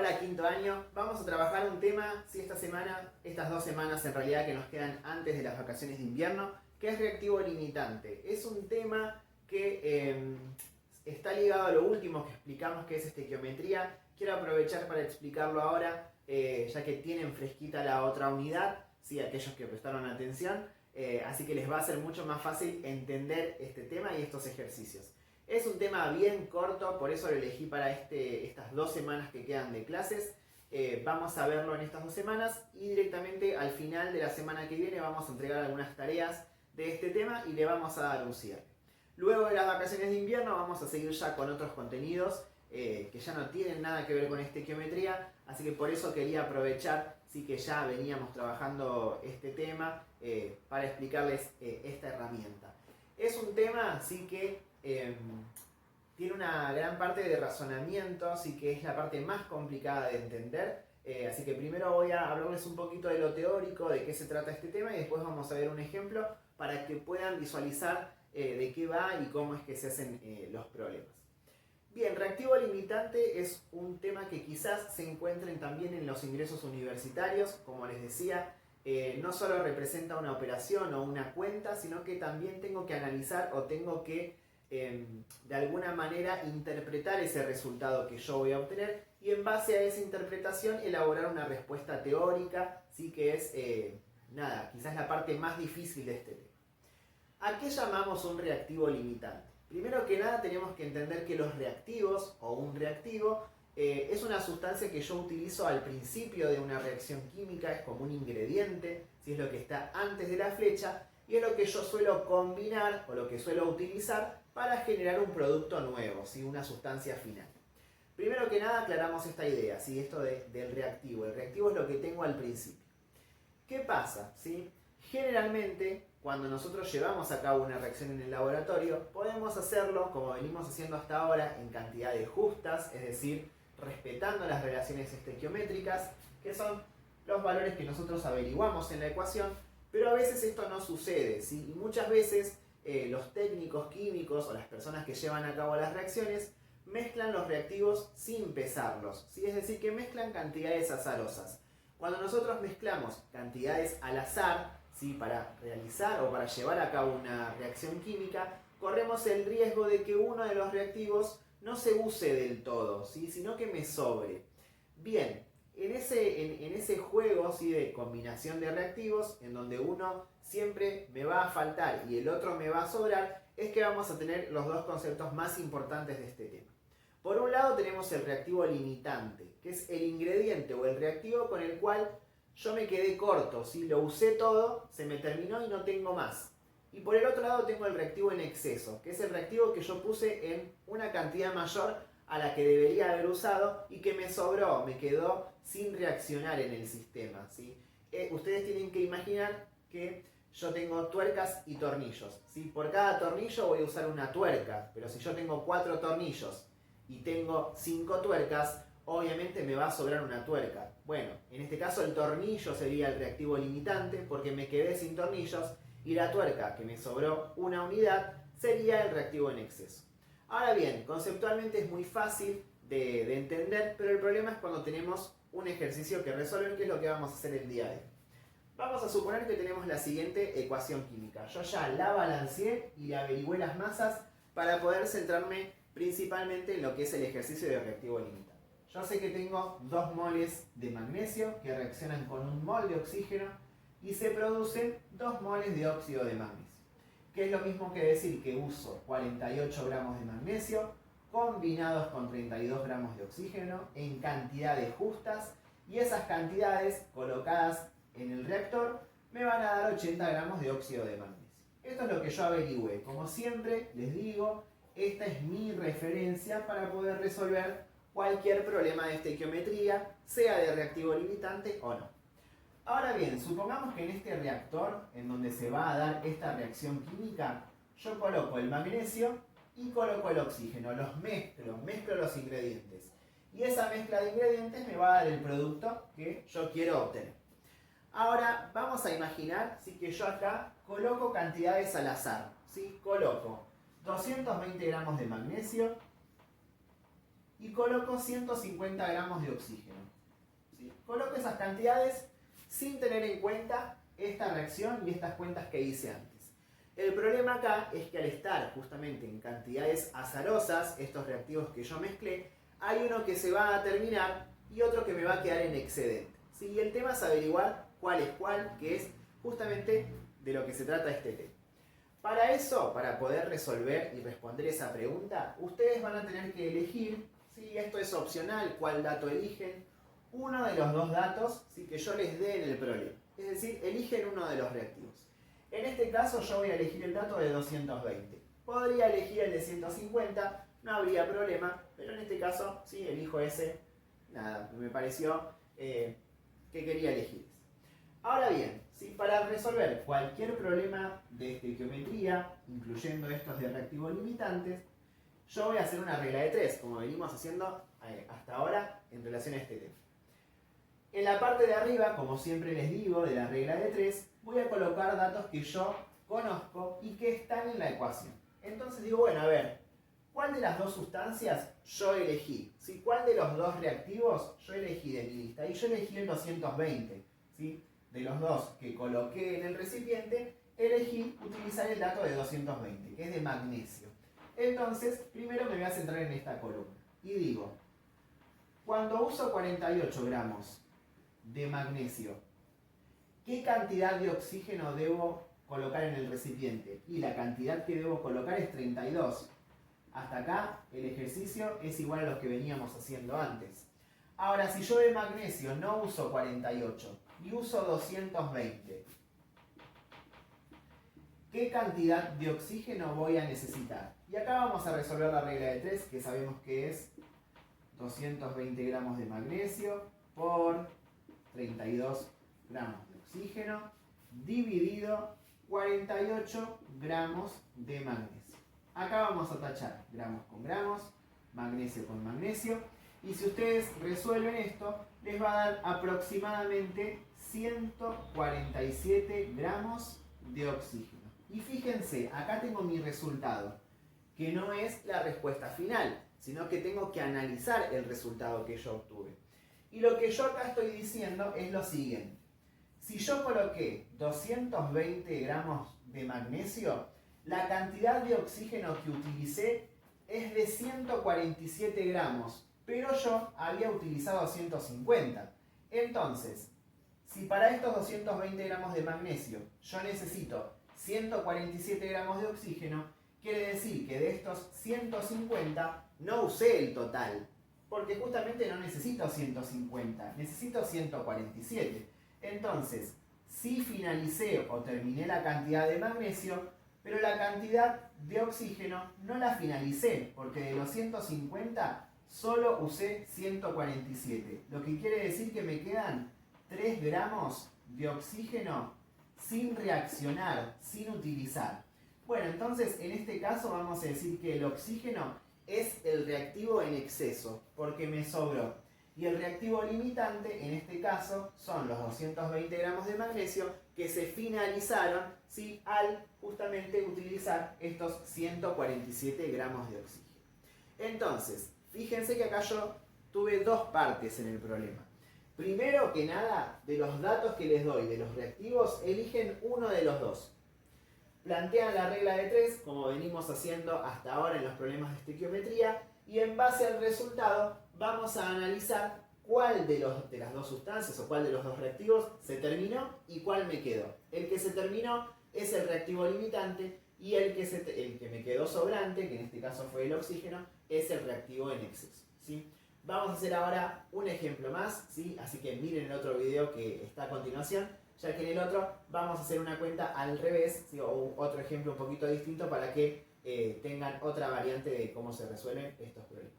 Hola quinto año, vamos a trabajar un tema, esta semana, estas 2 semanas en realidad que nos quedan antes de las vacaciones de invierno, que es reactivo limitante. Es un tema que está ligado a lo último que explicamos, que es estequiometría. Quiero aprovechar para explicarlo ahora, ya que tienen fresquita la otra unidad, ¿sí? Aquellos que prestaron atención, así que les va a ser mucho más fácil entender este tema y estos ejercicios. Es un tema bien corto, por eso lo elegí para estas 2 semanas que quedan de clases. Vamos a verlo en estas 2 semanas y directamente al final de la semana que viene vamos a entregar algunas tareas de este tema y le vamos a dar un cierre. Luego de las vacaciones de invierno vamos a seguir ya con otros contenidos que ya no tienen nada que ver con estequiometría, así que por eso quería aprovechar, sí, que ya veníamos trabajando este tema para explicarles esta herramienta. Es un tema, sí, que tiene una gran parte de razonamiento, así que es la parte más complicada de entender. Así que primero voy a hablarles un poquito de lo teórico, de qué se trata este tema, y después vamos a ver un ejemplo para que puedan visualizar de qué va y cómo es que se hacen los problemas. Bien, reactivo limitante es un tema que quizás se encuentren también en los ingresos universitarios. Como les decía, no solo representa una operación o una cuenta, sino que también tengo que analizar o tengo que de alguna manera interpretar ese resultado que yo voy a obtener y en base a esa interpretación elaborar una respuesta teórica, ¿sí? Que es, quizás la parte más difícil de este tema. ¿A qué llamamos un reactivo limitante? Primero que nada tenemos que entender que los reactivos o un reactivo es una sustancia que yo utilizo al principio de una reacción química, es como un ingrediente, ¿sí? Es lo que está antes de la flecha y es lo que yo suelo combinar o lo que suelo utilizar para generar un producto nuevo, ¿sí? Una sustancia final. Primero que nada aclaramos esta idea, ¿sí? Esto del reactivo. El reactivo es lo que tengo al principio. ¿Qué pasa? ¿Sí? Generalmente, cuando nosotros llevamos a cabo una reacción en el laboratorio, podemos hacerlo, como venimos haciendo hasta ahora, en cantidades justas, es decir, respetando las relaciones estequiométricas, que son los valores que nosotros averiguamos en la ecuación, pero a veces esto no sucede, ¿sí? Y muchas veces los técnicos químicos o las personas que llevan a cabo las reacciones mezclan los reactivos sin pesarlos, ¿sí? Es decir, que mezclan cantidades azarosas. Cuando nosotros mezclamos cantidades al azar, ¿sí? Para realizar o para llevar a cabo una reacción química, corremos el riesgo de que uno de los reactivos no se use del todo, ¿sí? Sino que me sobre. Bien, en ese juego, ¿sí? De combinación de reactivos, en donde uno siempre me va a faltar y el otro me va a sobrar, es que vamos a tener los dos conceptos más importantes de este tema. Por un lado tenemos el reactivo limitante, que es el ingrediente o el reactivo con el cual yo me quedé corto, ¿sí? Lo usé todo, se me terminó y no tengo más. Y por el otro lado tengo el reactivo en exceso, que es el reactivo que yo puse en una cantidad mayor a la que debería haber usado y que me sobró, me quedó sin reaccionar en el sistema, ¿sí? Ustedes tienen que imaginar que yo tengo tuercas y tornillos, ¿sí? Por cada tornillo voy a usar una tuerca, pero si yo tengo 4 tornillos y tengo 5 tuercas, obviamente me va a sobrar una tuerca. Bueno, en este caso el tornillo sería el reactivo limitante porque me quedé sin tornillos y la tuerca, que me sobró una unidad, sería el reactivo en exceso. Ahora bien, conceptualmente es muy fácil de entender, pero el problema es cuando tenemos un ejercicio que resolver, que es lo que vamos a hacer el día de hoy. Vamos a suponer que tenemos la siguiente ecuación química. Yo ya la balanceé y averigüé las masas para poder centrarme principalmente en lo que es el ejercicio de reactivo limitante. Yo sé que tengo 2 moles de magnesio que reaccionan con 1 mol de oxígeno y se producen 2 moles de óxido de magnesio. Que es lo mismo que decir que uso 48 gramos de magnesio combinados con 32 gramos de oxígeno en cantidades justas y esas cantidades colocadas en el reactor me van a dar 80 gramos de óxido de magnesio. Esto es lo que yo averigüé. Como siempre les digo, esta es mi referencia para poder resolver cualquier problema de estequiometría, sea de reactivo limitante o no. Ahora bien, supongamos que en este reactor, en donde se va a dar esta reacción química, yo coloco el magnesio y coloco el oxígeno, los mezclo los ingredientes. Y esa mezcla de ingredientes me va a dar el producto que yo quiero obtener. Ahora vamos a imaginar, ¿sí? Que yo acá coloco cantidades al azar, ¿sí? Coloco 220 gramos de magnesio y coloco 150 gramos de oxígeno. ¿Sí? Coloco esas cantidades sin tener en cuenta esta reacción y estas cuentas que hice antes. El problema acá es que al estar justamente en cantidades azarosas, estos reactivos que yo mezclé, hay uno que se va a terminar y otro que me va a quedar en excedente. ¿Sí? Y el tema es averiguar cuál es cuál, que es justamente de lo que se trata este tema. Para eso, para poder resolver y responder esa pregunta, ustedes van a tener que elegir, ¿sí? Esto es opcional, cuál dato eligen, uno de los dos datos, ¿sí? Que yo les dé en el problema. Es decir, eligen uno de los reactivos. En este caso yo voy a elegir el dato de 220. Podría elegir el de 150, no habría problema, pero en este caso, sí, elijo ese. Nada, me pareció que quería elegir ese. Ahora bien, ¿sí? Para resolver cualquier problema de estequiometría, incluyendo estos de reactivos limitantes, yo voy a hacer una regla de 3, como venimos haciendo hasta ahora en relación a este tema. En la parte de arriba, como siempre les digo, de la regla de 3, voy a colocar datos que yo conozco y que están en la ecuación. Entonces digo, bueno, a ver, ¿cuál de las dos sustancias yo elegí? ¿Sí? ¿Cuál de los dos reactivos yo elegí de mi lista? Y yo elegí el 220. ¿Sí? De los dos que coloqué en el recipiente, elegí utilizar el dato de 220, que es de magnesio. Entonces, primero me voy a centrar en esta columna. Y digo, cuando uso 48 gramos de magnesio, ¿qué cantidad de oxígeno debo colocar en el recipiente? Y la cantidad que debo colocar es 32. Hasta acá el ejercicio es igual a lo que veníamos haciendo antes. Ahora, si yo de magnesio no uso 48 y uso 220, ¿qué cantidad de oxígeno voy a necesitar? Y acá vamos a resolver la regla de 3, que sabemos que es 220 gramos de magnesio por 32 gramos de oxígeno dividido 48 gramos de magnesio. Acá vamos a tachar gramos con gramos, magnesio con magnesio. Y si ustedes resuelven esto, les va a dar aproximadamente 147 gramos de oxígeno. Y fíjense, acá tengo mi resultado, que no es la respuesta final, sino que tengo que analizar el resultado que yo obtuve. Y lo que yo acá estoy diciendo es lo siguiente. Si yo coloqué 220 gramos de magnesio, la cantidad de oxígeno que utilicé es de 147 gramos. Pero yo había utilizado 150. Entonces, si para estos 220 gramos de magnesio yo necesito 147 gramos de oxígeno, quiere decir que de estos 150 no usé el total. Porque justamente no necesito 150, necesito 147. Entonces, sí finalicé o terminé la cantidad de magnesio, pero la cantidad de oxígeno no la finalicé, porque de los 150 solo usé 147, lo que quiere decir que me quedan 3 gramos de oxígeno sin reaccionar, sin utilizar. Bueno, entonces en este caso vamos a decir que el oxígeno es el reactivo en exceso, porque me sobró. Y el reactivo limitante, en este caso, son los 220 gramos de magnesio que se finalizaron, ¿sí? Al justamente utilizar estos 147 gramos de oxígeno. Entonces, fíjense que acá yo tuve dos partes en el problema. Primero que nada, de los datos que les doy de los reactivos, eligen uno de los dos. Plantean la regla de 3, como venimos haciendo hasta ahora en los problemas de estequiometría, y en base al resultado vamos a analizar cuál de las dos sustancias o cuál de los dos reactivos se terminó y cuál me quedó. El que se terminó es el reactivo limitante y el que me quedó sobrante, que en este caso fue el oxígeno, es el reactivo en exceso, ¿sí? Vamos a hacer ahora un ejemplo más, ¿sí? Así que miren el otro video que está a continuación, ya que en el otro vamos a hacer una cuenta al revés, ¿sí? O otro ejemplo un poquito distinto para que tengan otra variante de cómo se resuelven estos problemas.